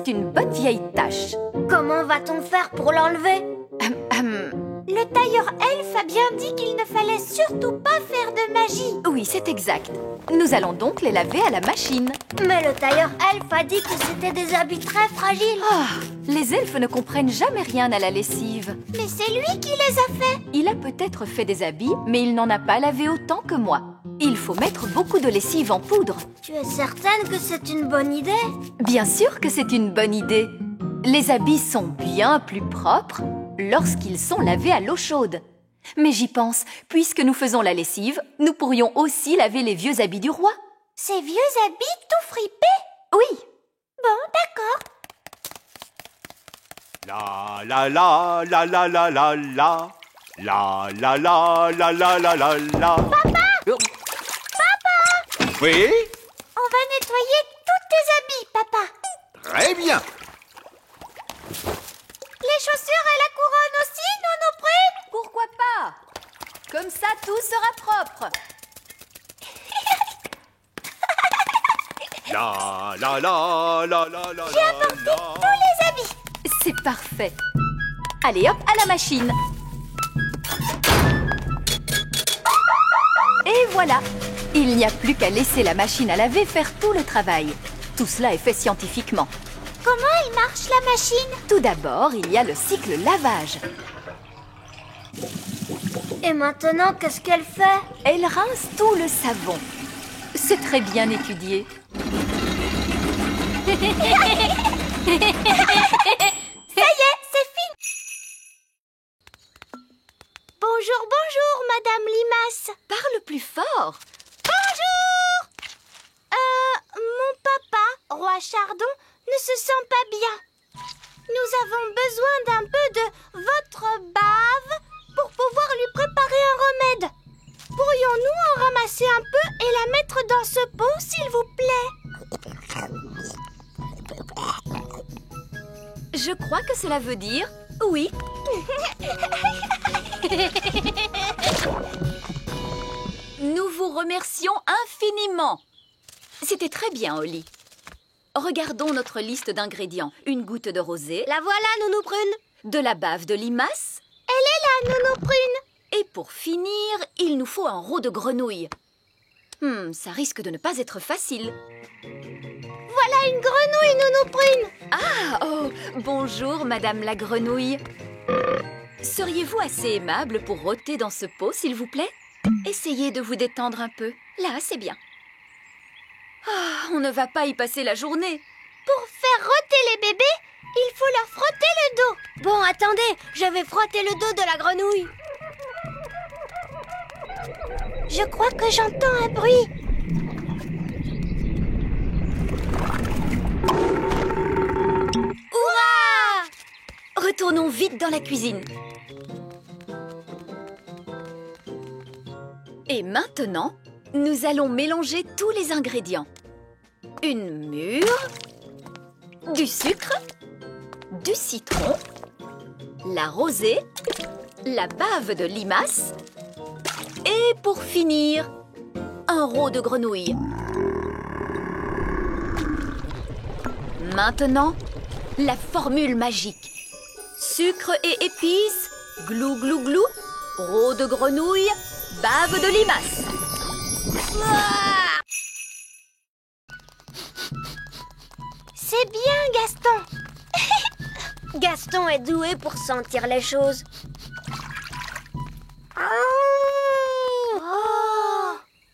une bonne vieille tache. Comment va-t-on faire pour l'enlever? Le tailleur elfe a bien dit qu'il ne fallait surtout pas faire de magie. Oui, c'est exact. Nous allons donc les laver à la machine. Mais le tailleur elfe a dit que c'était des habits très fragiles. Ah, les elfes ne comprennent jamais rien à la lessive. Mais c'est lui qui les a faits. Il a peut-être fait des habits, mais il n'en a pas lavé autant que moi. Il faut mettre beaucoup de lessive en poudre. Tu es certaine que c'est une bonne idée? Bien sûr que c'est une bonne idée. Les habits sont bien plus propres lorsqu'ils sont lavés à l'eau chaude. Mais j'y pense, puisque nous faisons la lessive, nous pourrions aussi laver les vieux habits du roi. Ces vieux habits tout fripés? Oui. Bon, d'accord. La la la la la la la la. La la la la la la la la. Papa! Papa! Oui? On va nettoyer tous tes habits, papa. Très bien. Les chaussures et la couronne aussi, non prune? Pourquoi pas? Comme ça, tout sera propre. La la la la la la. J'ai apporté tous les habits. C'est parfait. Allez hop, à la machine. Et voilà. Il n'y a plus qu'à laisser la machine à laver faire tout le travail. Tout cela est fait scientifiquement. Comment elle marche, la machine? Tout d'abord, il y a le cycle lavage. Et maintenant, qu'est-ce qu'elle fait? Elle rince tout le savon. C'est très bien étudié. Ça y est, c'est fini. Bonjour, bonjour, Madame Limace. Parle plus fort. Bonjour. Mon papa, Roi Chardon, ne se sent pas bien. Nous avons besoin d'un peu de votre bave pour pouvoir lui préparer un remède. Pourrions-nous en ramasser un peu et la mettre dans ce pot, s'il vous plaît? Je crois que cela veut dire oui. Nous vous remercions infiniment. C'était très bien, Holly. Regardons notre liste d'ingrédients. Une goutte de rosée, La voilà, Nounou Prune. de la bave de limace, Elle est là, Nounou Prune. et pour finir, il nous faut un roux de grenouille. Ça risque de ne pas être facile. Voilà une grenouille, Nounou Prune. Ah, oh, bonjour, Madame la grenouille. Seriez-vous assez aimable pour rôter dans ce pot, s'il vous plaît? Essayez de vous détendre un peu. Là, c'est bien. Ah, on ne va pas y passer la journée. Pour faire rôter les bébés, il faut leur frotter le dos. Bon, attendez, je vais frotter le dos de la grenouille. Je crois que j'entends un bruit. Hurrah! Retournons vite dans la cuisine. Et maintenant, nous allons mélanger tous les ingrédients. Une mûre, du sucre, du citron, la rosée, la bave de limace et pour finir, un roux de grenouille. Maintenant, la formule magique. Sucre et épices, glou glou glou, roux de grenouille, bave de limace. C'est bien, Gaston. Gaston est doué pour sentir les choses. Oh!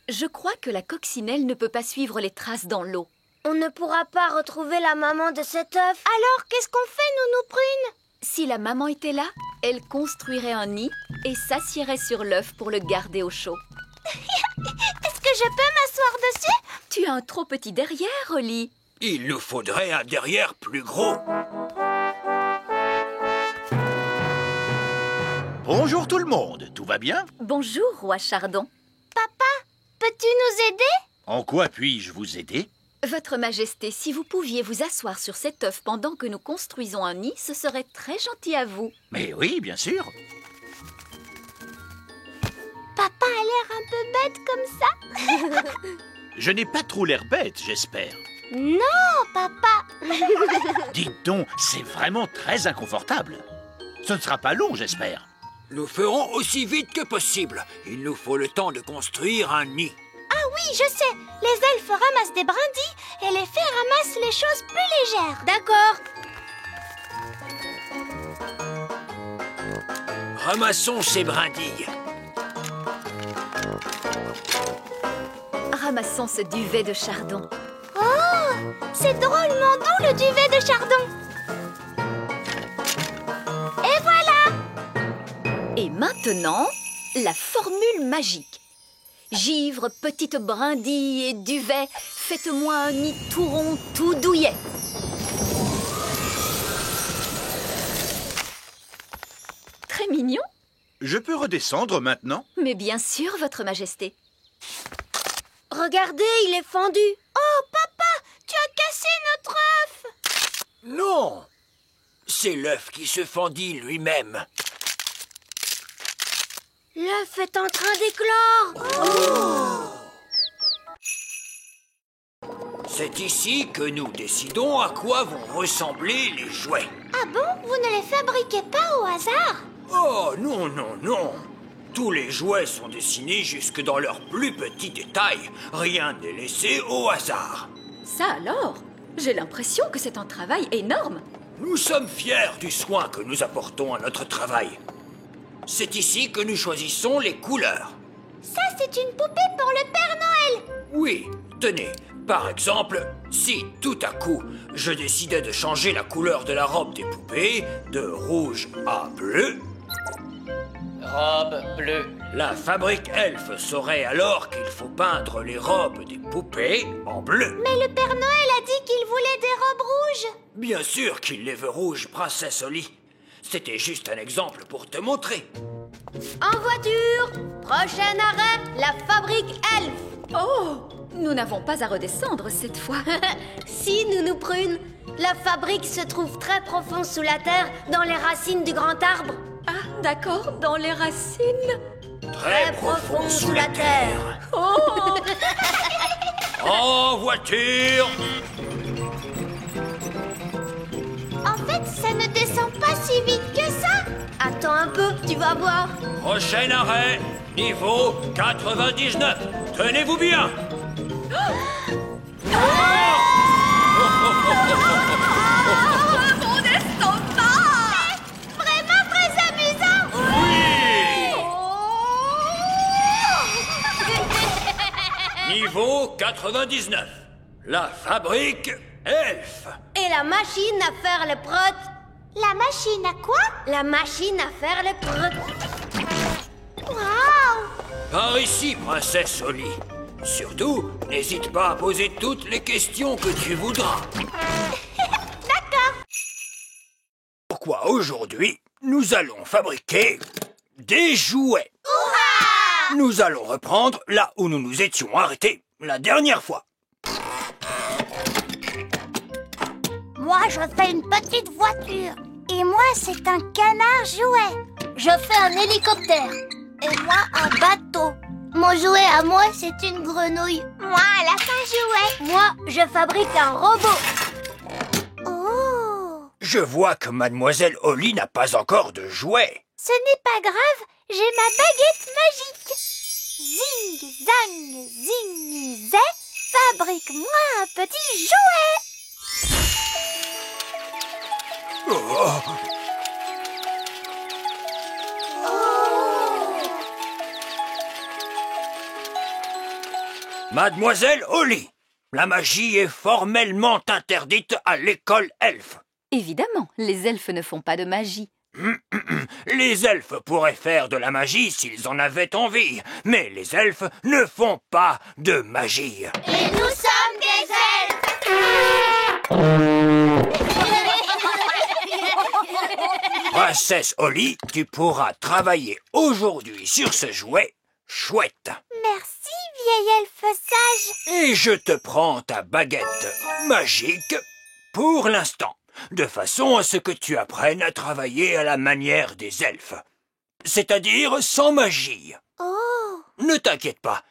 Je crois que la coccinelle ne peut pas suivre les traces dans l'eau. On ne pourra pas retrouver la maman de cet œuf. Alors, qu'est-ce qu'on fait, Nounou Prune? Si la maman était là, elle construirait un nid et s'assierait sur l'œuf pour le garder au chaud. Est-ce que je peux m'asseoir dessus? Tu as un trop petit derrière, Holly. Il nous faudrait un derrière plus gros. Bonjour tout le monde, tout va bien? Bonjour, roi Chardon. Papa, peux-tu nous aider? En quoi puis-je vous aider? Votre Majesté, si vous pouviez vous asseoir sur cet œuf pendant que nous construisons un nid, ce serait très gentil à vous. Mais oui, bien sûr. Papa a l'air un peu bête comme ça. Je n'ai pas trop l'air bête, j'espère. Non, papa. Dites donc, c'est vraiment très inconfortable. Ce ne sera pas long, j'espère. Nous ferons aussi vite que possible. Il nous faut le temps de construire un nid. Ah oui, je sais. Les elfes ramassent des brindilles et les fées ramassent les choses plus légères. D'accord. Ramassons ces brindilles. Ramassons ce duvet de chardon. Oh, c'est drôlement doux le duvet de chardon. Et voilà. Et maintenant, la formule magique. Givre, petite brindille et duvet, faites-moi un nid tout rond, tout douillet. Très mignon, Je peux redescendre maintenant? mais bien sûr, votre majesté. Regardez, il est fendu. Oh, papa, tu as cassé notre œuf. Non! C'est l'œuf qui se fendit lui-même. L'œuf est en train d'éclore. C'est ici que nous décidons à quoi vont ressembler les jouets. Ah bon, vous ne les fabriquez pas au hasard? Oh, non, non, non. Tous les jouets sont dessinés jusque dans leurs plus petits détails. Rien n'est laissé au hasard. Ça alors, j'ai l'impression que c'est un travail énorme. Nous sommes fiers du soin que nous apportons à notre travail. C'est ici que nous choisissons les couleurs. Ça, c'est une poupée pour le Père Noël. Oui, tenez, par exemple, si tout à coup je décidais de changer la couleur de la robe des poupées de rouge à bleu, Robe bleue. la fabrique Elfe saurait alors qu'il faut peindre les robes des poupées en bleu. Mais le Père Noël a dit qu'il voulait des robes rouges. Bien sûr qu'il les veut rouges, princesse Oli. C'était juste un exemple pour te montrer. En voiture, prochain arrêt, la fabrique Elfe. Oh, nous n'avons pas à redescendre cette fois. Si, Nounou Prune, la fabrique se trouve très profond sous la terre, dans les racines du grand arbre. Ah, d'accord, dans les racines. Très profond sous la terre. Oh, En voiture! En fait, ça ne descend pas si vite que ça. Attends un peu, tu vas voir. Prochain arrêt, niveau 99. Tenez-vous bien! mon estomac! Vraiment très amusant. Niveau 99. La fabrique Elfe. Et la machine à faire le prot. La machine à quoi? La machine à faire le prot. Waouh! Par ici, princesse Oli. Surtout, n'hésite pas à poser toutes les questions que tu voudras. D'accord. Pourquoi aujourd'hui, nous allons fabriquer des jouets. Nous allons reprendre là où nous nous étions arrêtés la dernière fois. Moi, je fais une petite voiture. Et moi, c'est un canard jouet. Je fais un hélicoptère. Et moi, un bateau. Mon jouet à moi, c'est une grenouille. Moi, un lapin jouet. Moi, je fabrique un robot. Oh! Je vois que mademoiselle Oli n'a pas encore de jouets. Ce n'est pas grave, j'ai ma baguette magique. Zing, zang, zing, zé, fabrique-moi un petit jouet. Mademoiselle Oli, la magie est formellement interdite à l'école elfe. Évidemment, les elfes ne font pas de magie. Les elfes pourraient faire de la magie s'ils en avaient envie, mais les elfes ne font pas de magie. Et nous sommes des elfes. Princesse Oli, tu pourras travailler aujourd'hui sur ce jouet chouette. Merci, vieil elfe sage. Et je te prends ta baguette magique pour l'instant, de façon à ce que tu apprennes à travailler à la manière des elfes, c'est-à-dire sans magie. Oh! Ne t'inquiète pas,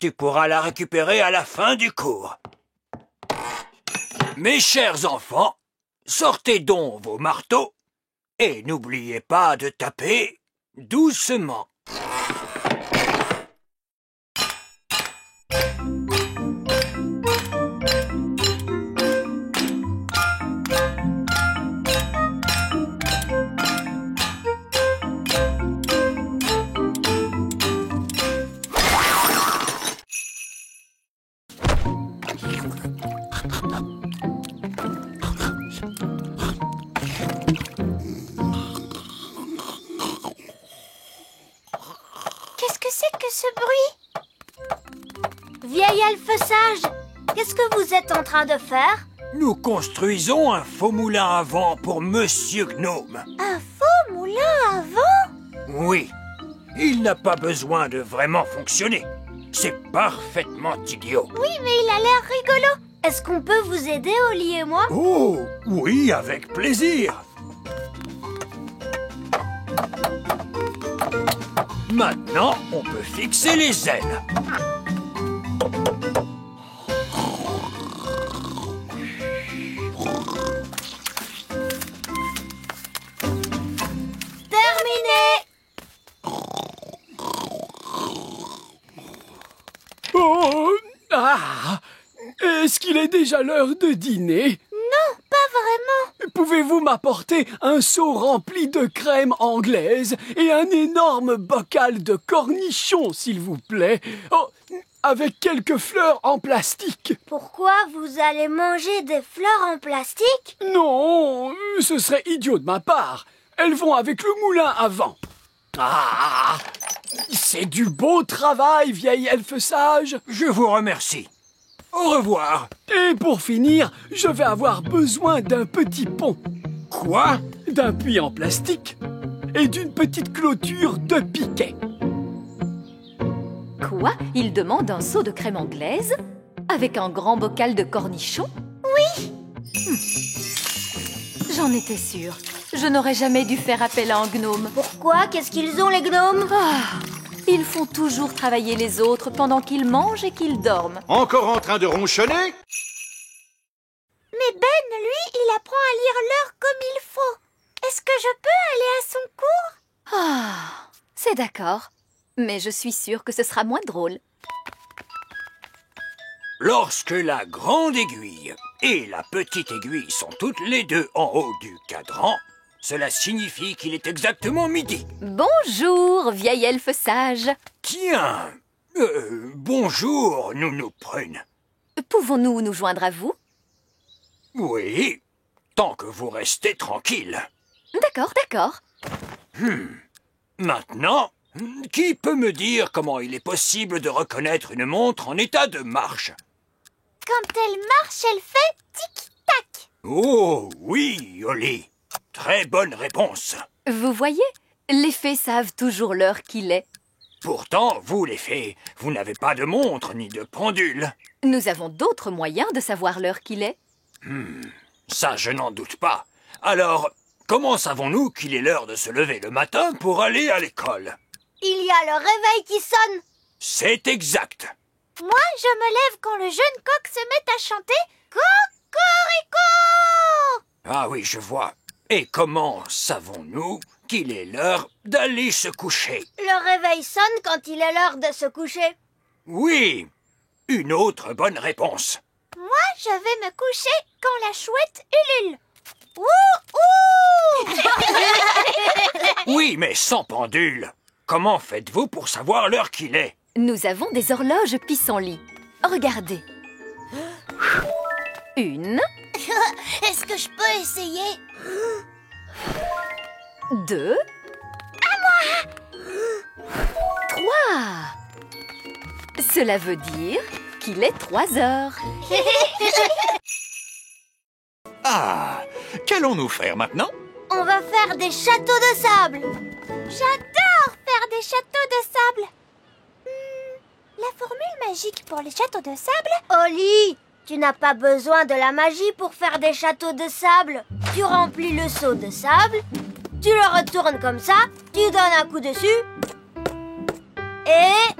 tu pourras la récupérer à la fin du cours. Mes chers enfants, sortez donc vos marteaux et n'oubliez pas de taper doucement. Qu'est-ce que c'est que ce bruit? Vieil elfe sage, qu'est-ce que vous êtes en train de faire? Nous construisons un faux moulin à vent pour Monsieur Gnome. Un faux moulin à vent? Oui, il n'a pas besoin de vraiment fonctionner. C'est parfaitement idiot. Oui, mais il a l'air rigolo. Est-ce qu'on peut vous aider, Oli et moi? Oh, oui, avec plaisir. Maintenant, on peut fixer les ailes. Terminé! Oh! Ah! Est-ce qu'il est déjà l'heure de dîner? Non, pas vraiment. Pouvez-vous m'apporter un seau rempli de crème anglaise et un énorme bocal de cornichons, s'il vous plaît? Oh, avec quelques fleurs en plastique. Pourquoi vous allez manger des fleurs en plastique? Non, ce serait idiot de ma part. Elles vont avec le moulin à vent. Ah! C'est du beau travail, vieil elfe sage. Je vous remercie. Au revoir. Et pour finir, je vais avoir besoin d'un petit pont. Quoi? D'un puits en plastique et d'une petite clôture de piquet. Quoi? Il demande un seau de crème anglaise? Avec un grand bocal de cornichons? Oui. J'en étais sûre. Je n'aurais jamais dû faire appel à un gnome. Pourquoi? Qu'est-ce qu'ils ont, les gnomes? Ils font toujours travailler les autres pendant qu'ils mangent et qu'ils dorment. Encore en train de ronchonner? Mais Ben, lui, il apprend à lire l'heure comme il faut. Est-ce que je peux aller à son cours? Ah, c'est d'accord. Mais je suis sûre que ce sera moins drôle. Lorsque la grande aiguille et la petite aiguille sont toutes les deux en haut du cadran, cela signifie qu'il est exactement midi. Bonjour, vieil elfe sage. Tiens, bonjour, Nounou Prune. Pouvons-nous nous joindre à vous? Oui, tant que vous restez tranquille. D'accord, d'accord. Maintenant, qui peut me dire comment il est possible de reconnaître une montre en état de marche? Quand elle marche, elle fait tic-tac. Oh, oui, Oli. Très bonne réponse. Vous voyez, les fées savent toujours l'heure qu'il est. Pourtant, vous, les fées, vous n'avez pas de montre ni de pendule. Nous avons d'autres moyens de savoir l'heure qu'il est. Ça, je n'en doute pas. Alors, comment savons-nous qu'il est l'heure de se lever le matin pour aller à l'école? Il y a le réveil qui sonne. C'est exact. Moi, je me lève quand le jeune coq se met à chanter Cocorico. Ah oui, je vois. Et comment savons-nous qu'il est l'heure d'aller se coucher? Le réveil sonne quand il est l'heure de se coucher. Oui, une autre bonne réponse. Moi, je vais me coucher quand la chouette ulule. Ouh, ouh. Oui, mais sans pendule. Comment faites-vous pour savoir l'heure qu'il est? Nous avons des horloges pissenlit. Regardez. 1, Est-ce que je peux essayer? 2, 3. Cela veut dire qu'il est 3 heures. Ah, qu'allons-nous faire maintenant? On va faire des châteaux de sable. J'adore faire des châteaux de sable. La formule magique pour les châteaux de sable? Oli, tu n'as pas besoin de la magie pour faire des châteaux de sable. Tu remplis le seau de sable, tu le retournes comme ça, tu donnes un coup dessus et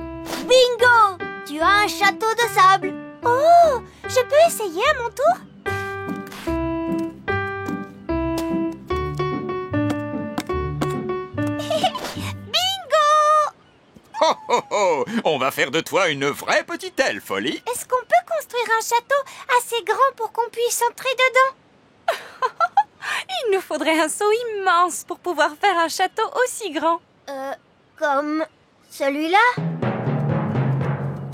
bingo! Tu as un château de sable. Oh, je peux essayer à mon tour? Oh, on va faire de toi une vraie petite elfe, Oli. Est-ce qu'on peut construire un château assez grand pour qu'on puisse entrer dedans? Il nous faudrait un seau immense pour pouvoir faire un château aussi grand. Comme celui-là?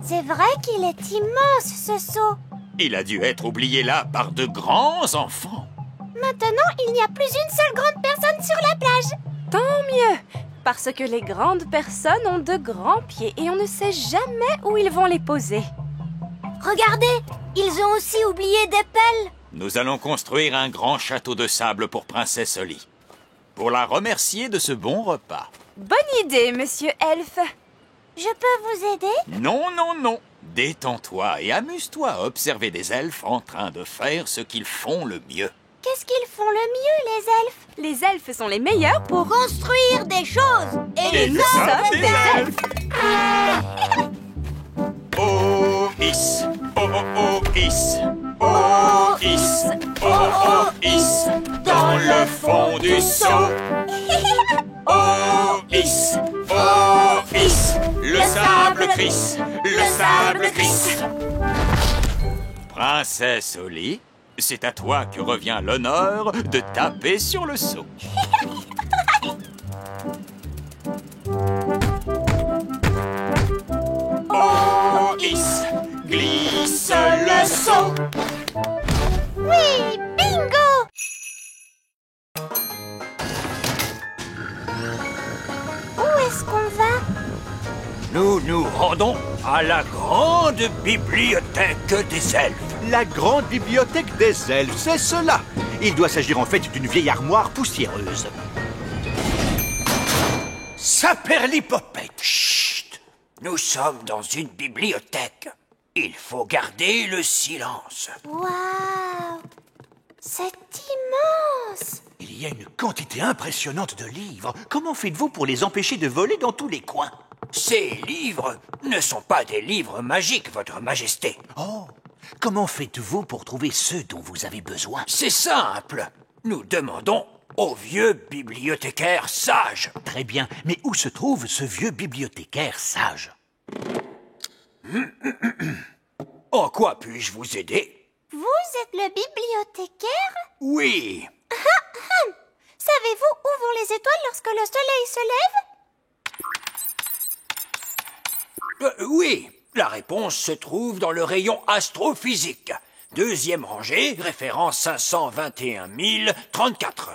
C'est vrai qu'il est immense, ce seau. Il a dû être oublié là par de grands enfants. Maintenant, il n'y a plus une seule grande personne sur la plage. Tant mieux, parce que les grandes personnes ont de grands pieds et on ne sait jamais où ils vont les poser. Regardez, ils ont aussi oublié des pelles. Nous allons construire un grand château de sable pour Princesse Oli, pour la remercier de ce bon repas. Bonne idée, monsieur Elfe. Je peux vous aider? Non, non, non. Détends-toi et amuse-toi à observer des elfes en train de faire ce qu'ils font le mieux. Qu'est-ce qu'ils font le mieux, les elfes? Les elfes sont les meilleurs pour construire des choses. Et nous sommes des elfes. Oh, is. Oh, oh, oh, is. Oh, is. Oh, oh, is. Dans le fond du seau. Oh, is. Oh, is. Le sable crisse. Le sable crisse. Princesse Oli, c'est à toi que revient l'honneur de taper sur le seau. Oh, is, glisse le seau. Oui, bingo! Où est-ce qu'on va? Nous nous rendons à la grande bibliothèque des elfes. La grande bibliothèque des elfes, c'est cela. Il doit s'agir en fait d'une vieille armoire poussiéreuse. Saperlipopette. Chut! Nous sommes dans une bibliothèque. Il faut garder le silence. Waouh! C'est immense! Il y a une quantité impressionnante de livres. Comment faites-vous pour les empêcher de voler dans tous les coins? Ces livres ne sont pas des livres magiques, Votre Majesté. Oh, comment faites-vous pour trouver ceux dont vous avez besoin? C'est simple. Nous demandons au vieux bibliothécaire sage. Très bien, mais où se trouve ce vieux bibliothécaire sage? En quoi puis-je vous aider? Vous êtes le bibliothécaire? Oui. Savez-vous où vont les étoiles lorsque le soleil se lève? Oui, la réponse se trouve dans le rayon astrophysique. Deuxième rangée, référence 521 034.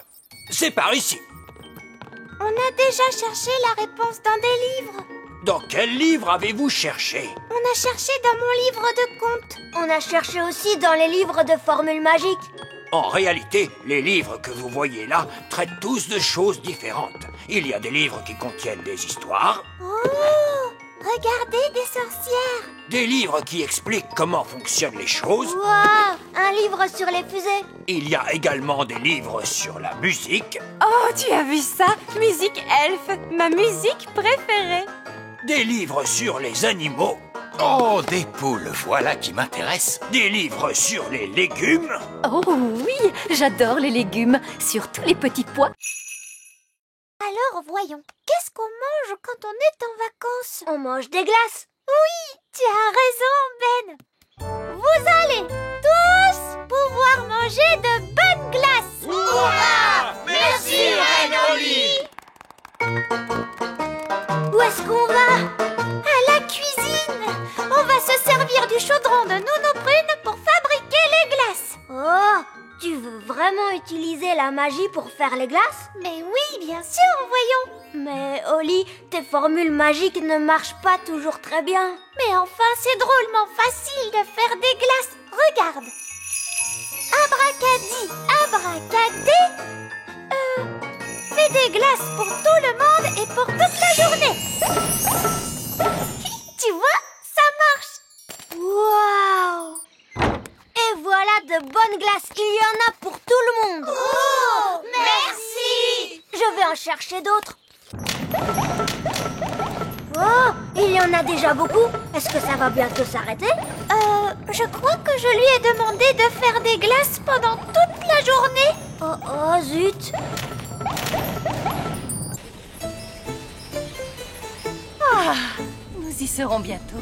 C'est par ici. On a déjà cherché la réponse dans des livres. Dans quel livre avez-vous cherché? On a cherché dans mon livre de contes. On a cherché aussi dans les livres de formules magiques. En réalité, les livres que vous voyez là traitent tous de choses différentes. Il y a des livres qui contiennent des histoires. Oh! Regardez, des sorcières! Des livres qui expliquent comment fonctionnent les choses. Waouh! Un livre sur les fusées. Il y a également des livres sur la musique. Oh, tu as vu ça? Musique elfe, ma musique préférée. Des livres sur les animaux. Oh, des poules, voilà qui m'intéresse. Des livres sur les légumes. Oh oui, j'adore les légumes, surtout les petits pois. Alors, voyons, qu'est-ce qu'on mange quand on est en vacances? On mange des glaces. Oui, tu as raison, Ben. Vous allez tous pouvoir manger de bonnes glaces. Hurrah! Merci, Reine Oli. Où est-ce qu'on va? À la cuisine. On va se servir du chaudron de Nounou Prune pour fabriquer les glaces. Oh, tu veux vraiment utiliser la magie pour faire les glaces? Mais oui, bien sûr, voyons. Mais Oli, tes formules magiques ne marchent pas toujours très bien. Mais enfin, c'est drôlement facile de faire des glaces. Regarde. Abracadi, abracadé. Fais des glaces pour tout le monde et pour toute la journée. Tu vois, ça marche. Waouh! Et voilà de bonnes glaces. Il y en a pour tout le monde. Oh, merci. Je vais en chercher d'autres. Oh, il y en a déjà beaucoup. Est-ce que ça va bientôt s'arrêter? Je crois que je lui ai demandé de faire des glaces pendant toute la journée. Oh, zut. Ah, nous y serons bientôt.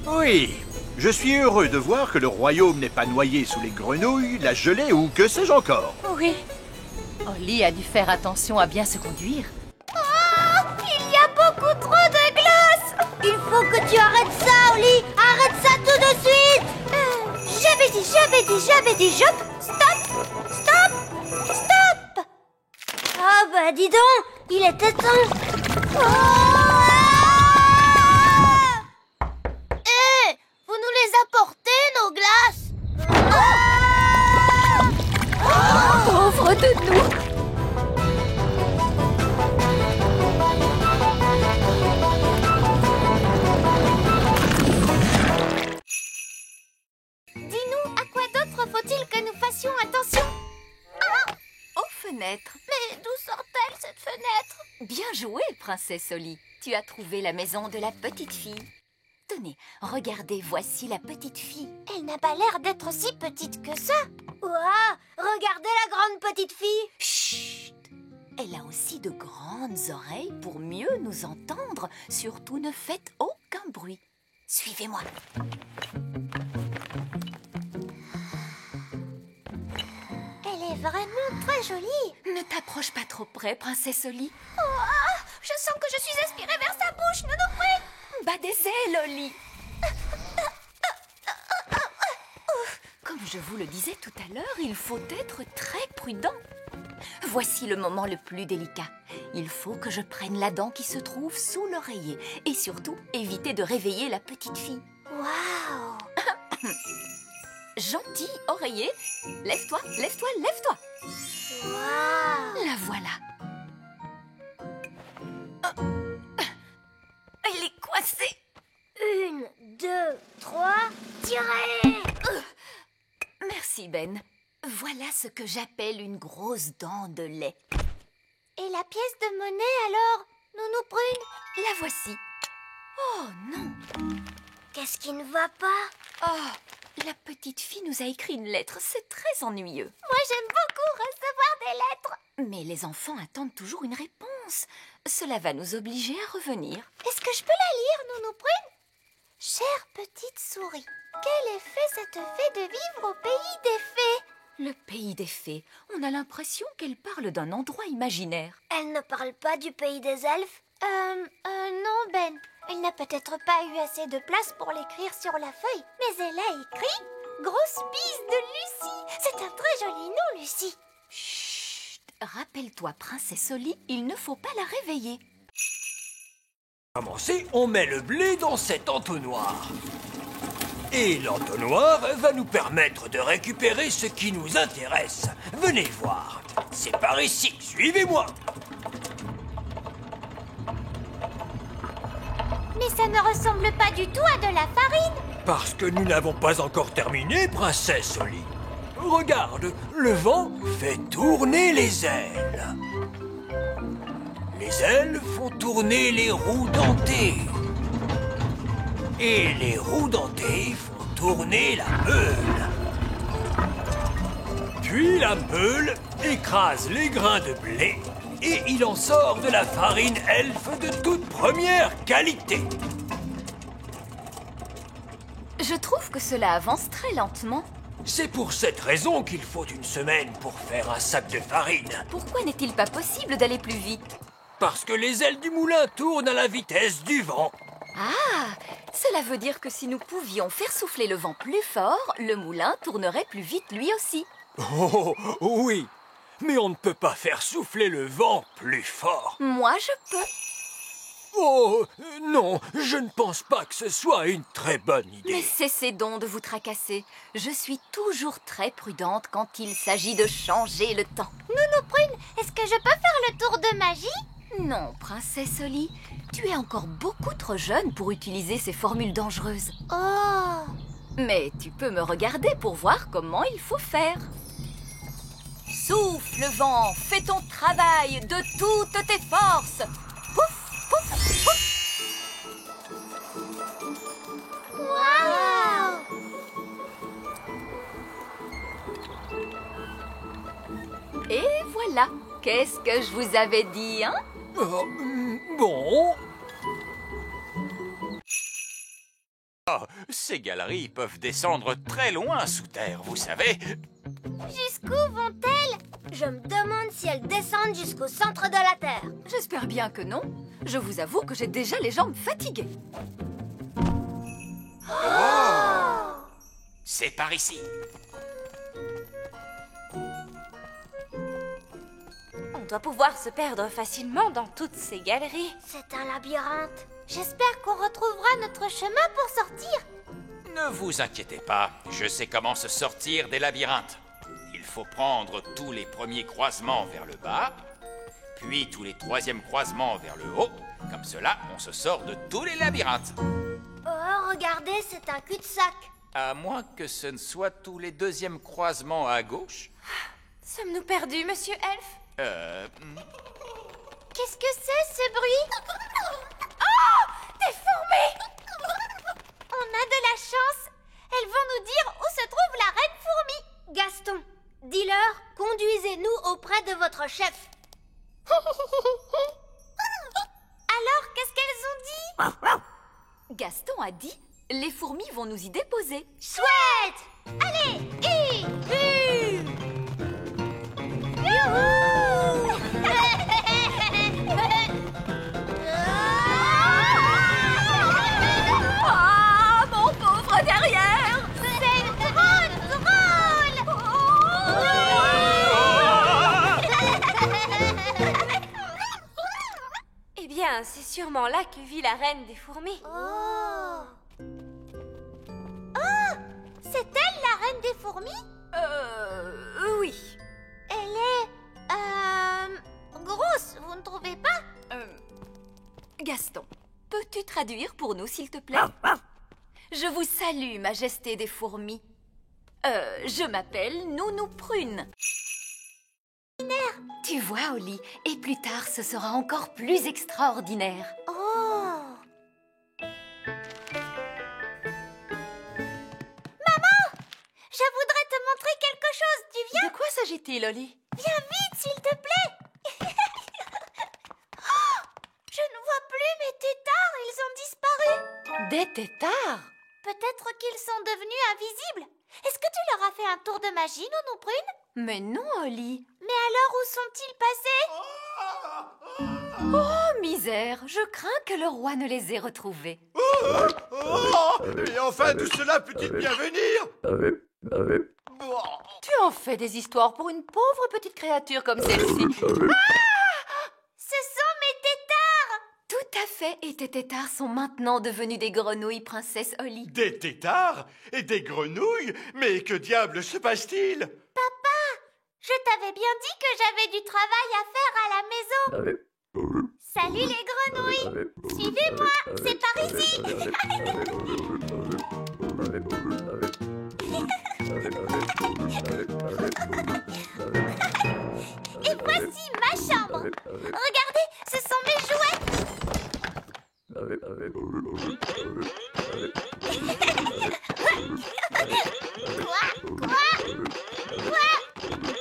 Oui, je suis heureux de voir que le royaume n'est pas noyé sous les grenouilles, la gelée ou que sais-je encore. Oui. Oli a dû faire attention à bien se conduire. Oh, il y a beaucoup trop de glace. Il faut que tu arrêtes ça, Oli. Arrête ça tout de suite. J'avais dit, stop, stop, stop. Ah bah dis donc, il était temps. Vous nous les apportez, nos glaces? Pauvre de nous! Dis-nous, à quoi d'autre faut-il que nous fassions attention? Aux fenêtres. Mais d'où sort-elle, cette fenêtre? Bien joué, princesse Oli. Tu as trouvé la maison de la petite fille. Tenez, regardez, voici la petite fille. Elle n'a pas l'air d'être si petite que ça. Ouah, regardez la grande petite fille. Chut! Elle a aussi de grandes oreilles pour mieux nous entendre. Surtout, ne faites aucun bruit. Suivez-moi. Elle est vraiment très jolie. Ne t'approche pas trop près, princesse Oli. Ouah, je sens que je suis aspirée vers sa bouche, Nounou Prune. Bas des ailes, Oli. Comme je vous le disais tout à l'heure, il faut être très prudent. Voici le moment le plus délicat. Il faut que je prenne la dent qui se trouve sous l'oreiller. Et surtout, éviter de réveiller la petite fille. Waouh! Gentil oreiller, lève-toi, lève-toi, lève-toi. Waouh! La voilà. Elle est coincée. 1, 2, 3, tirez! Merci, Ben. Voilà ce que j'appelle une grosse dent de lait. Et la pièce de monnaie alors, Nounou Prune? La voici. Oh non! Qu'est-ce qui ne va pas? Oh, la petite fille nous a écrit une lettre. C'est très ennuyeux. Moi, j'aime beaucoup recevoir des lettres. Mais les enfants attendent toujours une réponse. Cela va nous obliger à revenir. Est-ce que je peux la lire, Nounou Prune? Chère petite souris, quel effet ça te fait de vivre au pays des fées? Le pays des fées. On a l'impression qu'elle parle d'un endroit imaginaire. Elle ne parle pas du pays des elfes? Non, Ben. Elle n'a peut-être pas eu assez de place pour l'écrire sur la feuille, mais elle a écrit « Grosse bise de Lucie ». C'est un très joli nom, Lucie. Chut! Rappelle-toi, princesse Oli, il ne faut pas la réveiller. Pour commencer, on met le blé dans cet entonnoir. Et l'entonnoir va nous permettre de récupérer ce qui nous intéresse. Venez voir. C'est par ici. Suivez-moi. Mais ça ne ressemble pas du tout à de la farine. Parce que nous n'avons pas encore terminé, princesse Oli. Regarde, le vent fait tourner les ailes. Les ailes font tourner les roues dentées. Et les roues dentées font tourner la meule. Puis la meule écrase les grains de blé et il en sort de la farine elfe de toute première qualité. Je trouve que cela avance très lentement. C'est pour cette raison qu'il faut une semaine pour faire un sac de farine. Pourquoi n'est-il pas possible d'aller plus vite? Parce que les ailes du moulin tournent à la vitesse du vent. Ah, cela veut dire que si nous pouvions faire souffler le vent plus fort, le moulin tournerait plus vite lui aussi. Oh, oui, mais on ne peut pas faire souffler le vent plus fort. Moi, je peux. Oh, non, je ne pense pas que ce soit une très bonne idée. Mais cessez donc de vous tracasser. Je suis toujours très prudente quand il s'agit de changer le temps. Nounou Prune, est-ce que je peux faire le tour de magie? Non, princesse Oli, tu es encore beaucoup trop jeune pour utiliser ces formules dangereuses. Oh! Mais tu peux me regarder pour voir comment il faut faire. Souffle, vent, fais ton travail de toutes tes forces. Pouf, pouf, pouf. Waouh! Et voilà. Qu'est-ce que je vous avais dit, hein? Bon. Ces galeries peuvent descendre très loin sous terre, vous savez. Jusqu'où vont-elles? Je me demande si elles descendent jusqu'au centre de la Terre. J'espère bien que non. Je vous avoue que j'ai déjà les jambes fatiguées. C'est par ici. On doit pouvoir se perdre facilement dans toutes ces galeries. C'est un labyrinthe. J'espère qu'on retrouvera notre chemin pour sortir. Ne vous inquiétez pas, je sais comment se sortir des labyrinthes. Il faut prendre tous les premiers croisements vers le bas, puis tous les troisièmes croisements vers le haut. Comme cela, on se sort de tous les labyrinthes. Oh, regardez, c'est un cul-de-sac. À moins que ce ne soit tous les deuxièmes croisements à gauche. Sommes-nous perdus, monsieur Elf? Qu'est-ce que c'est, ce bruit? Oh! Des fourmis! On a de la chance. Elles vont nous dire où se trouve la reine fourmi. Gaston, dis-leur, conduisez-nous auprès de votre chef. Alors, qu'est-ce qu'elles ont dit? Gaston a dit, les fourmis vont nous y déposer. Chouette! Allez, Youhou! Ah, mon pauvre derrière! C'est drôle! Eh bien, c'est sûrement là que vit la reine des fourmis. Oh! Oh! C'est elle, la reine des fourmis? Oui. Elle est... grosse, vous ne trouvez pas? Gaston, peux-tu traduire pour nous, s'il te plaît? Je vous salue, majesté des fourmis. Je m'appelle Nounou Prune. Tu vois, Oli, et plus tard, ce sera encore plus extraordinaire. Oh! Je voudrais te montrer quelque chose, tu viens? De quoi s'agit-il, Oli? Viens vite, s'il te plaît. Oh, je ne vois plus mes têtards, ils ont disparu. Des têtards? Peut-être qu'ils sont devenus invisibles. Est-ce que tu leur as fait un tour de magie, Nounou Prune? Mais non, Oli. Mais alors, où sont-ils passés? Oh, misère, je crains que le roi ne les ait retrouvés. Et enfin, tout cela peut-il bien venir? Tu en fais des histoires pour une pauvre petite créature comme celle-ci. Ce sont mes têtards! Tout à fait, et tes têtards sont maintenant devenus des grenouilles, princesse Oli. Des têtards et des grenouilles? Mais que diable se passe-t-il? Papa, je t'avais bien dit que j'avais du travail à faire à la maison. Salut les grenouilles! Suivez-moi, c'est par ici! Et voici ma chambre! Regardez, ce sont mes jouets!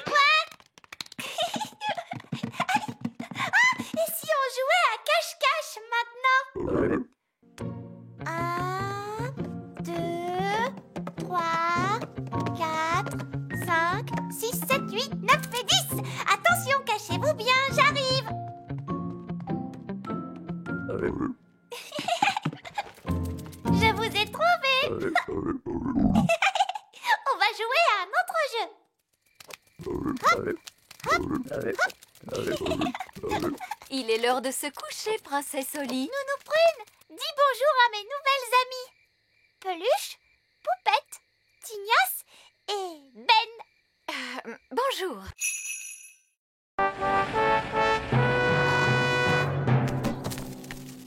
Quoi? Et si on jouait à cache-cache maintenant? 1, 2, 3, 4, 5, 6, 7, 8, 9 et 10. Attention, cachez-vous bien, j'arrive. Je vous ai trouvé. On va jouer à un autre jeu. Il est l'heure de se coucher, princesse Oli. Nounou Prune, dis bonjour à mes nouvelles amies. Peluche, Poupette, Tignasse et Ben. Bonjour.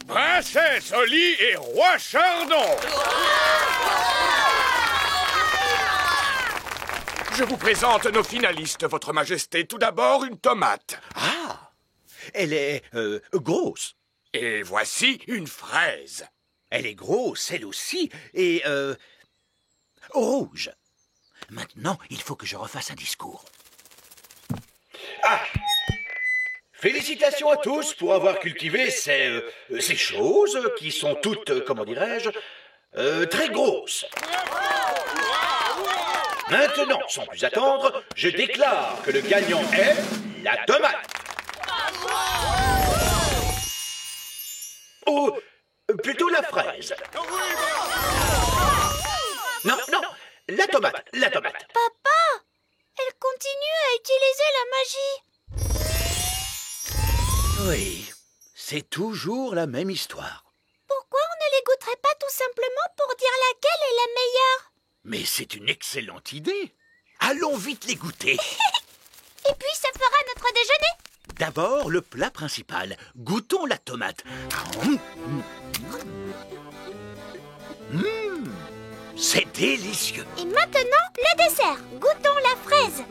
Princesse Oli et roi Chardon. Je vous présente nos finalistes, votre majesté. Tout d'abord, une tomate. Ah, elle est grosse. Et voici une fraise. Elle est grosse, elle aussi, et rouge. Maintenant, il faut que je refasse un discours. Ah! Félicitations à tous pour avoir cultivé ces choses qui sont toutes, comment dirais-je, très grosse. Maintenant, sans plus attendre, je déclare que le gagnant est la tomate. Ou plutôt la fraise. Non, non, la tomate, la tomate. Papa, elle continue à utiliser la magie. Oui, c'est toujours la même histoire. Pourquoi on ne les goûterait pas tout simplement pour dire laquelle est la meilleure? Mais c'est une excellente idée. Allons vite les goûter. Et puis ça fera notre déjeuner. D'abord, le plat principal. Goûtons la tomate. C'est délicieux. Et maintenant, le dessert. Goûtons la fraise.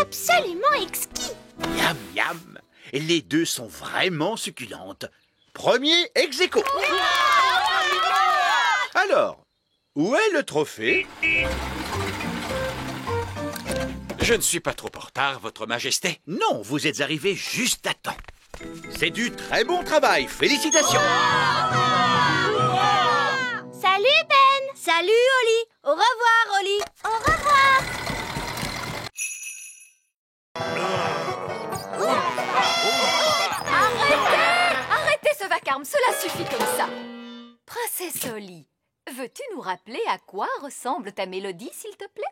Absolument exquis. Miam, miam. Les deux sont vraiment succulentes. Premier ex aequo. Alors, où est le trophée? Je ne suis pas trop en retard, Votre Majesté. Non, vous êtes arrivé juste à temps. C'est du très bon travail. Félicitations. Salut Ben. Salut Oli. Au revoir Oli. Au revoir. Arrêtez ce vacarme, cela suffit comme ça. Princesse Oli, veux-tu nous rappeler à quoi ressemble ta mélodie, s'il te plaît?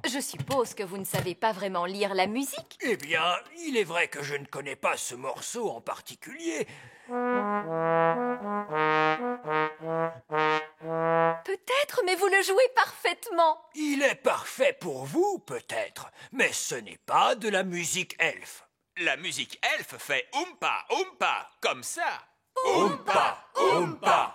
Je suppose que vous ne savez pas vraiment lire la musique. Eh bien, il est vrai que je ne connais pas ce morceau en particulier. Peut-être, mais vous le jouez parfaitement. Il est parfait pour vous, peut-être, mais ce n'est pas de la musique elfe. La musique elfe fait oompa, oompa, comme ça. Oompa, oompa.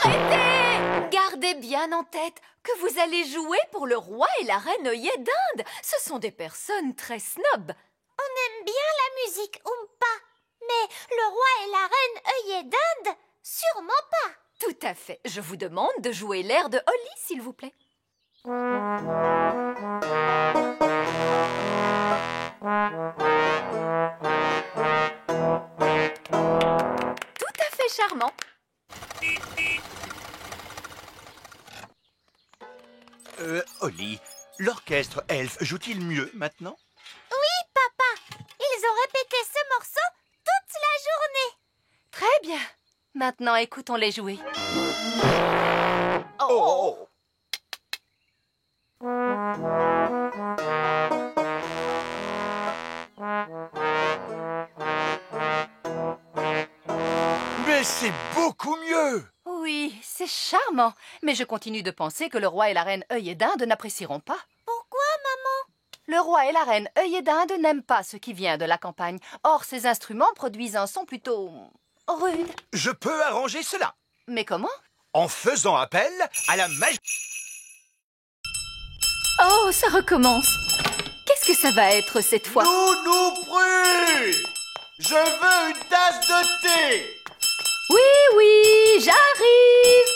Arrêtez! Gardez bien en tête que vous allez jouer pour le roi et la reine œillet d'Inde. Ce sont des personnes très snobs. On aime bien la musique Oompa, mais le roi et la reine œillet d'Inde, sûrement pas. Tout à fait. Je vous demande de jouer l'air de Oli, s'il vous plaît. Tout à fait charmant. Oli, l'orchestre elfe joue-t-il mieux maintenant? Oui, papa. Ils ont répété ce morceau toute la journée. Très bien. Maintenant, écoutons-les jouer. Oh. Mais c'est beaucoup mieux. Oui, c'est charmant. Mais je continue de penser que le roi et la reine œillet d'Inde n'apprécieront pas. Pourquoi, maman? Le roi et la reine œillet d'Inde n'aiment pas ce qui vient de la campagne. Or, ces instruments produisent un son plutôt rude. Je peux arranger cela. Mais comment? En faisant appel à la magie. Oh, ça recommence. Qu'est-ce que ça va être cette fois? Pru! Je veux une tasse de thé! Oui, j'arrive.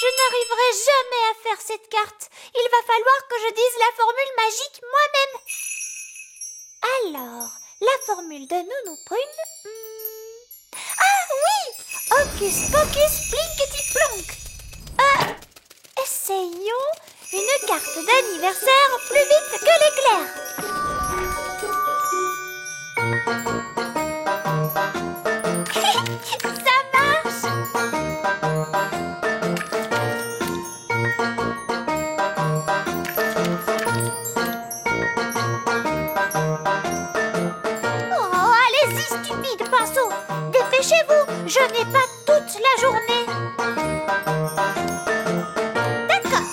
Je n'arriverai jamais à faire cette carte. Il va falloir que je dise la formule magique moi-même. Alors, la formule de Nounou Prune... Ah oui! Hocus pocus plinkety plonk. Essayons une carte d'anniversaire plus vite que l'éclair. Ça marche! Oh, allez-y, stupide pinceau! Dépêchez-vous, je n'ai pas toute la journée. D'accord.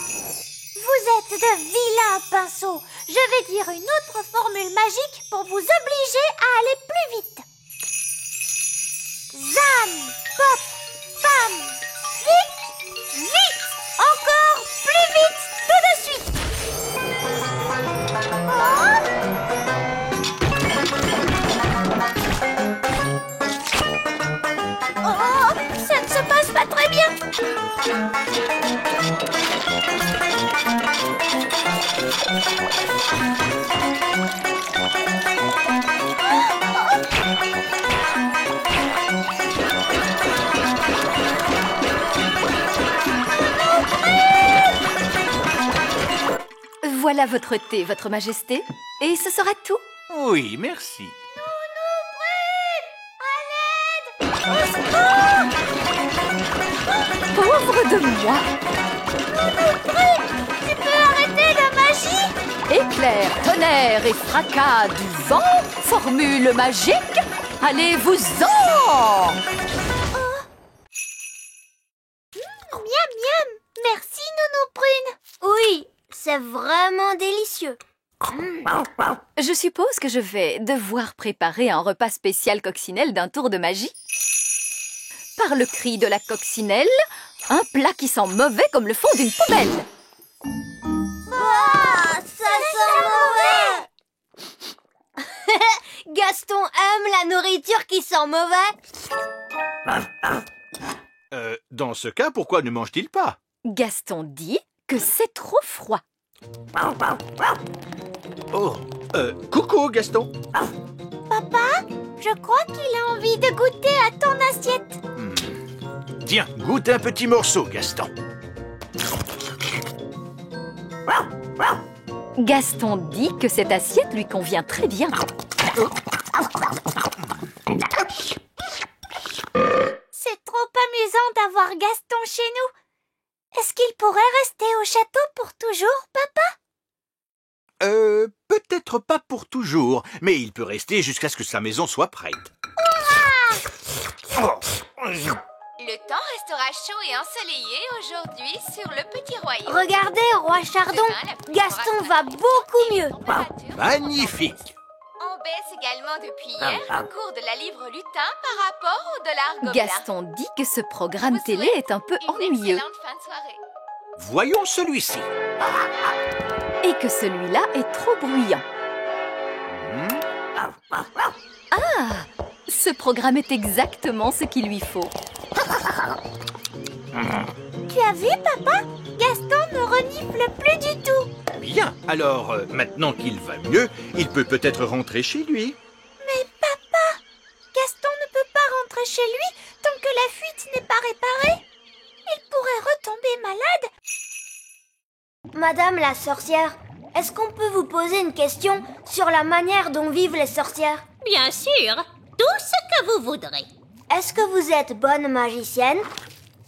Vous êtes de vilains pinceaux. Je vais dire une autre formule magique pour vous obliger à aller plus vite. Zam, pop, pam, vite, vite, encore plus vite, tout de suite. Oh, ça ne se passe pas très bien. Voilà votre thé, votre majesté. Et ce sera tout. Oui, merci. Pauvre de moi! Tu peux arrêter la magie? Éclair, tonnerre et fracas du vent, formule magique, allez-vous-en! Miam miam. Merci, Nounou Prune. Oui, c'est vraiment délicieux. Je suppose que je vais devoir préparer un repas spécial coccinelle d'un tour de magie. Par le cri de la coccinelle, un plat qui sent mauvais comme le fond d'une poubelle. Ah, ça sent mauvais. Gaston aime la nourriture qui sent mauvais. Dans ce cas, pourquoi ne mange-t-il pas? Gaston dit que c'est trop froid. Oh, coucou Gaston. Papa, je crois qu'il a envie de goûter à ton assiette. Tiens, goûte un petit morceau, Gaston. Gaston dit que cette assiette lui convient très bien. C'est trop amusant d'avoir Gaston chez nous. Est-ce qu'il pourrait rester au château pour toujours, papa? Peut-être pas pour toujours, mais il peut rester jusqu'à ce que sa maison soit prête. Le temps restera chaud et ensoleillé aujourd'hui sur le petit royaume. Regardez, roi Chardon, Gaston va beaucoup mieux. Magnifique. On baisse également depuis hier le cours de la livre lutin par rapport au dollar gobelin. Gaston dit que ce programme télé est un peu ennuyeux. Excellente fin de soirée. Voyons celui-ci. Et que celui-là est trop bruyant. Ah! Ce programme est exactement ce qu'il lui faut. Tu as vu, papa? Gaston ne renifle plus du tout. Bien, alors maintenant qu'il va mieux, il peut peut-être rentrer chez lui. Mais papa, Gaston ne peut pas rentrer chez lui tant que la fuite n'est pas réparée. Il pourrait retomber malade. Madame la sorcière, est-ce qu'on peut vous poser une question sur la manière dont vivent les sorcières? Bien sûr, tout ce que vous voudrez. Est-ce que vous êtes bonne magicienne?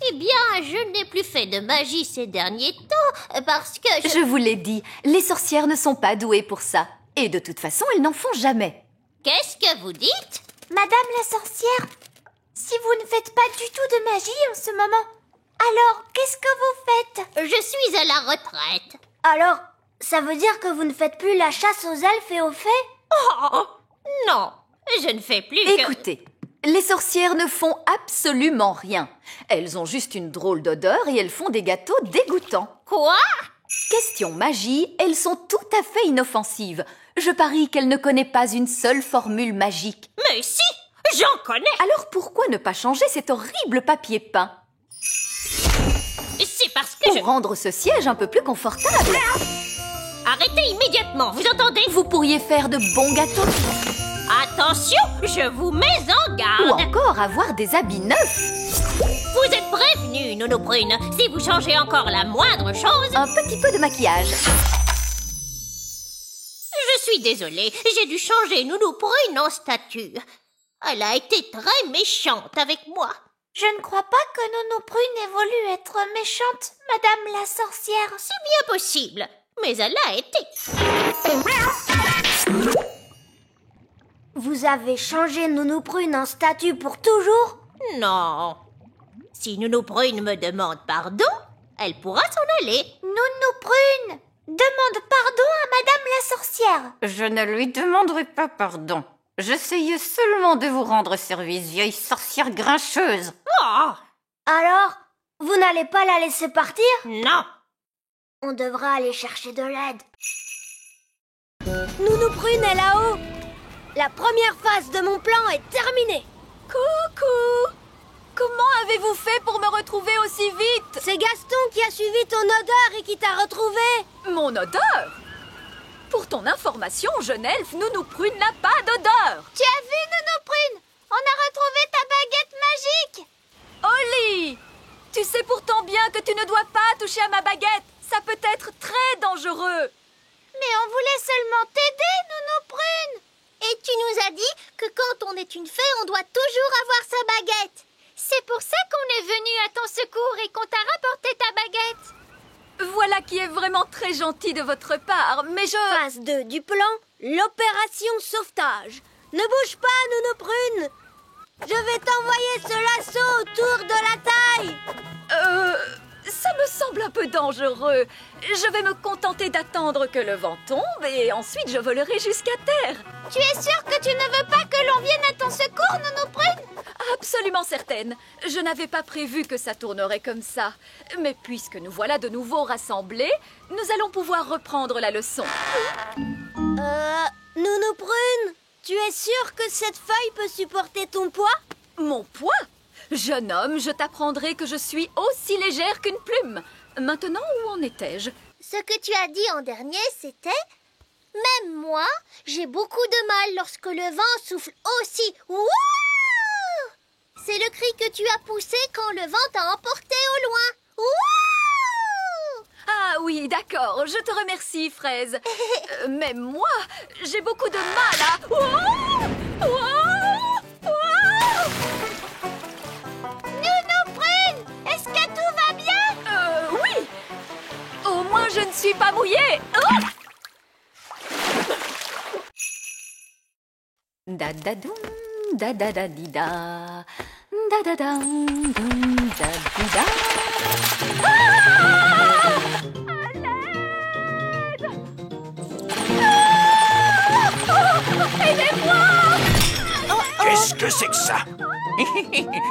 Eh bien, je n'ai plus fait de magie ces derniers temps parce que Je vous l'ai dit, les sorcières ne sont pas douées pour ça. Et de toute façon, elles n'en font jamais. Qu'est-ce que vous dites? Madame la sorcière, si vous ne faites pas du tout de magie en ce moment, alors qu'est-ce que vous faites? Je suis à la retraite. Alors, ça veut dire que vous ne faites plus la chasse aux elfes et aux fées? Oh, non, je ne fais plus que... Écoutez, les sorcières ne font absolument rien. Elles ont juste une drôle d'odeur et elles font des gâteaux dégoûtants. Quoi? Question magie, elles sont tout à fait inoffensives. Je parie qu'elle ne connaît pas une seule formule magique. Mais si, j'en connais. Alors pourquoi ne pas changer cet horrible papier peint? C'est parce que Pour rendre ce siège un peu plus confortable. Arrêtez immédiatement, vous entendez? Vous pourriez faire de bons gâteaux. Attention, je vous mets en Ou garde. encore avoir des habits neufs. Vous êtes prévenus, Nounou Prune. Si vous changez encore la moindre chose... Un petit peu de maquillage. Je suis désolée, j'ai dû changer Nounou Prune en statue. Elle a été très méchante avec moi. Je ne crois pas que Nounou Prune ait voulu être méchante, Madame la sorcière. C'est bien possible, mais elle a été. Vous avez changé Nounou Prune en statue pour toujours? Non. Si Nounou Prune me demande pardon, elle pourra s'en aller. Nounou Prune, demande pardon à Madame la sorcière. Je ne lui demanderai pas pardon. J'essayais seulement de vous rendre service, vieille sorcière grincheuse. Oh! Alors, vous n'allez pas la laisser partir? Non. On devra aller chercher de l'aide. Nounou Prune est là-haut. La première phase de mon plan est terminée. Coucou! Comment avez-vous fait pour me retrouver aussi vite? C'est Gaston qui a suivi ton odeur et qui t'a retrouvé. Mon odeur? Pour ton information, jeune elfe, Nounou Prune n'a pas d'odeur. Tu as vu, Nounou Prune? On a retrouvé ta baguette magique. Holly, tu sais pourtant bien que tu ne dois pas toucher à ma baguette. Ça peut être très dangereux. Mais on voulait seulement t'aider, Nounou Prune. Et tu nous as dit que quand on est une fée, on doit toujours avoir sa baguette. C'est pour ça qu'on est venu à ton secours et qu'on t'a rapporté ta baguette. Voilà qui est vraiment très gentil de votre part, mais je... Phase 2 du plan, l'opération sauvetage. Ne bouge pas, Nounou Prune. Je vais t'envoyer ce lasso autour de la taille. Ça me semble un peu dangereux. Je vais me contenter d'attendre que le vent tombe et ensuite je volerai jusqu'à terre. Tu es sûre que tu ne veux pas que l'on vienne à ton secours, Nounou Prune? Absolument certaine. Je n'avais pas prévu que ça tournerait comme ça. Mais puisque nous voilà de nouveau rassemblés, nous allons pouvoir reprendre la leçon. Nounou Prune, tu es sûre que cette feuille peut supporter ton poids? Mon poids? Jeune homme, je t'apprendrai que je suis aussi légère qu'une plume. Maintenant, où en étais-je? Ce que tu as dit en dernier, c'était « Même moi, j'ai beaucoup de mal lorsque le vent souffle aussi. Wouh !» C'est le cri que tu as poussé quand le vent t'a emporté au loin. Wouh ! Ah oui, d'accord, je te remercie, Fraise. Même moi, j'ai beaucoup de mal à... Ouah! Ouah! Ouah! Nounou Prune, est-ce que tout va bien? Oui. Au moins, je ne suis pas mouillée. Oh! Da da doum, da da da di da, da da dam, doum, da di da. Aidez-moi! Qu'est-ce que c'est que ça?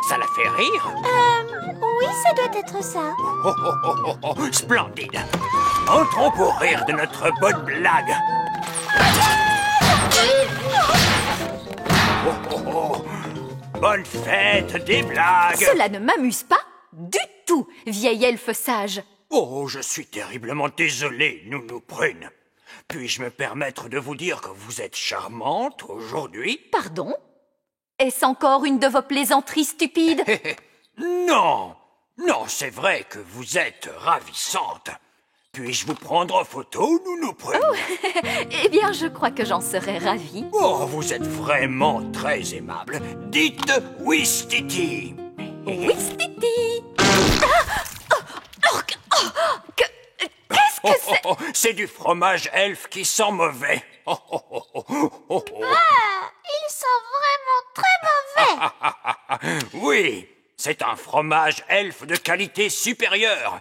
Ça la fait rire? Oui, ça doit être ça. Oh, oh, oh, oh, oh, splendide. Entrons pour rire de notre bonne blague. Oh, oh, oh. Bonne fête des blagues. Cela ne m'amuse pas du tout, vieil elfe sage. Oh, je suis terriblement désolé, Nounou Prune. Puis-je me permettre de vous dire que vous êtes charmante aujourd'hui? Pardon? Est-ce encore une de vos plaisanteries stupides? Non, non, c'est vrai que vous êtes ravissante. Puis-je vous prendre en photo, Nounou Prune? Oh, eh bien, je crois que j'en serais ravie. Oh, vous êtes vraiment très aimable. Dites Ouistiti. Ouistiti. Qu'est-ce que c'est? C'est du fromage elfe qui sent mauvais. Ah, il sent vraiment très mauvais. Oui, c'est un fromage elfe de qualité supérieure.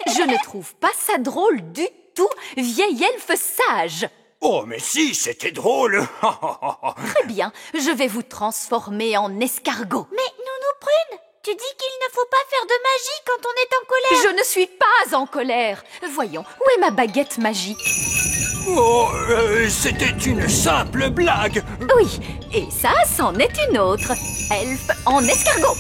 Je ne trouve pas ça drôle du tout, vieil elfe sage. Oh, mais si, c'était drôle. Très bien, je vais vous transformer en escargot. Mais Nounou Prune, tu dis qu'il ne faut pas faire de magie quand on est en colère. Je ne suis pas en colère. Voyons, où est ma baguette magique? Oh, c'était une simple blague. Oui, et ça, c'en est une autre. Elfe en escargot.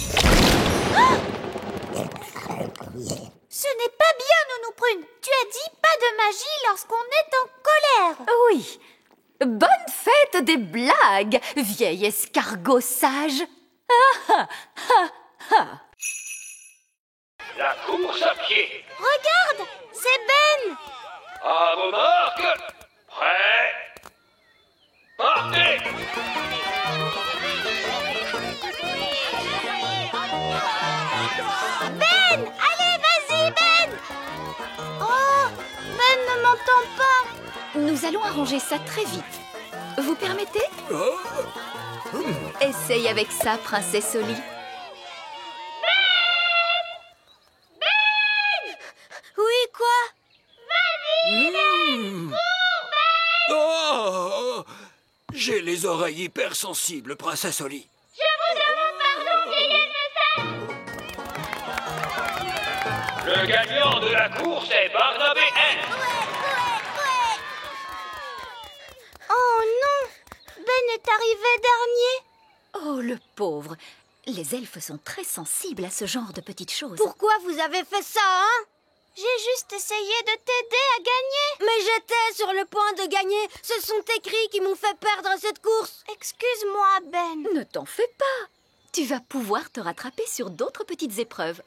Ce n'est pas bien, Nounou Prune. Tu as dit pas de magie lorsqu'on est en colère. Oui. Bonne fête des blagues, vieil escargot sage. Ah, ah, ah. La course à pied. Regarde, c'est Ben. À vos marques. Prêt. Partez. Ben, allez, vas-y, Ben. Oh, Ben ne m'entend pas. Nous allons arranger ça très vite. Vous permettez? Essaye avec ça, princesse Holly. Oui, quoi? Vas-y, Ben. Cours, Ben. Oh, j'ai les oreilles hypersensibles, princesse Holly. Je vous demande pardon, vieille elfe. Le gagnant de la course est Barnabé N. Oh non, Ben est arrivé dernier. Oh, le pauvre. Les elfes sont très sensibles à ce genre de petites choses. Pourquoi vous avez fait ça, hein? J'ai juste essayé de t'aider à gagner. Mais j'étais sur le point de gagner. Ce sont tes cris qui m'ont fait perdre cette course. Excuse-moi, Ben. Ne t'en fais pas. Tu vas pouvoir te rattraper sur d'autres petites épreuves.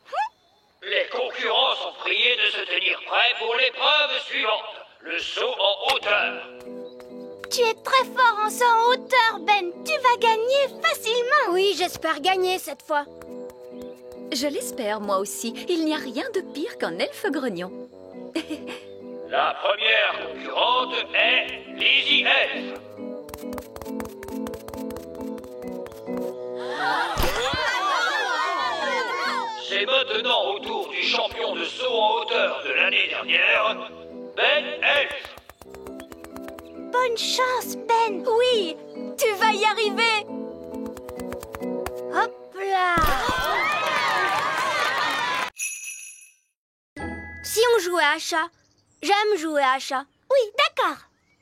Les concurrents sont priés de se tenir prêts pour l'épreuve suivante, le saut en hauteur. Tu es très fort en saut en hauteur, Ben. Tu vas gagner facilement. Oui, j'espère gagner cette fois. Je l'espère, moi aussi. Il n'y a rien de pire qu'un elfe grognon. La première concurrente est Lizzie Elf. C'est maintenant au tour du champion de saut en hauteur de l'année dernière, Ben Elf. Bonne chance, Ben. Oui, tu vas y arriver. Hop là. Si on jouait à chat, j'aime jouer à chat. Oui, d'accord.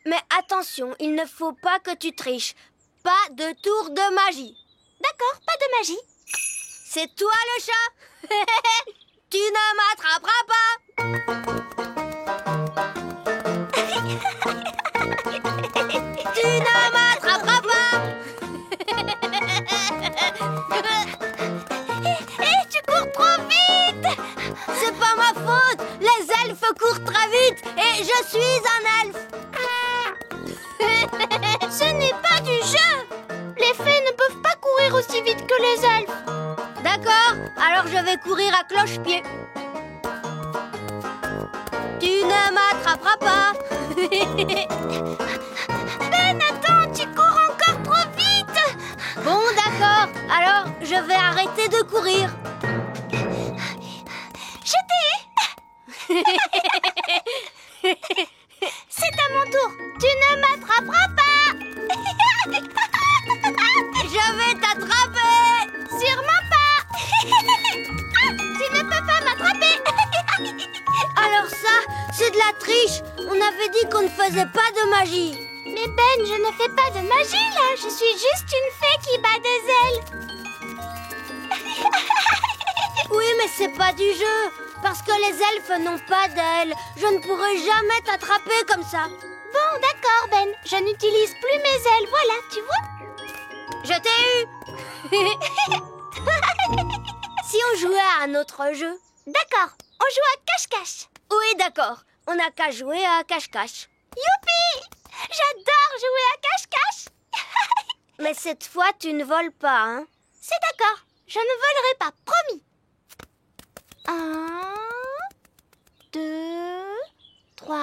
Mais attention, il ne faut pas que tu triches. Pas de tour de magie. D'accord, pas de magie. C'est toi le chat. Tu ne m'attraperas pas. Tu ne m'attraperas pas. Tu cours trop vite. C'est pas ma faute. Les elfes courent très vite et je suis un elfe. Ce n'est pas du jeu. Les fées ne peuvent pas courir aussi vite que les elfes. D'accord, alors je vais courir à cloche-pied. Tu ne m'attraperas pas. Ben, attends, tu cours encore trop vite. Bon, d'accord, alors je vais arrêter de courir. Je t'ai. C'est à mon tour. Tu ne m'attraperas pas. Je vais t'attraper. Sûrement pas. Tu ne peux pas m'attraper. Alors ça, c'est de la triche. On avait dit qu'on ne faisait pas de magie. Mais Ben, je ne fais pas de magie là. Je suis juste une fée qui bat des ailes. Oui, mais c'est pas du jeu. Parce que les elfes n'ont pas d'ailes. Je ne pourrai jamais t'attraper comme ça. Bon, d'accord, Ben. Je n'utilise plus mes ailes. Voilà, tu vois. Je t'ai eu. Si on jouait à un autre jeu. D'accord, on joue à cache-cache. Oui, d'accord. On n'a qu'à jouer à cache-cache. Youpi! J'adore jouer à cache-cache. Mais cette fois, tu ne voles pas, hein? C'est d'accord. Je ne volerai pas, promis. 1, 2, 3,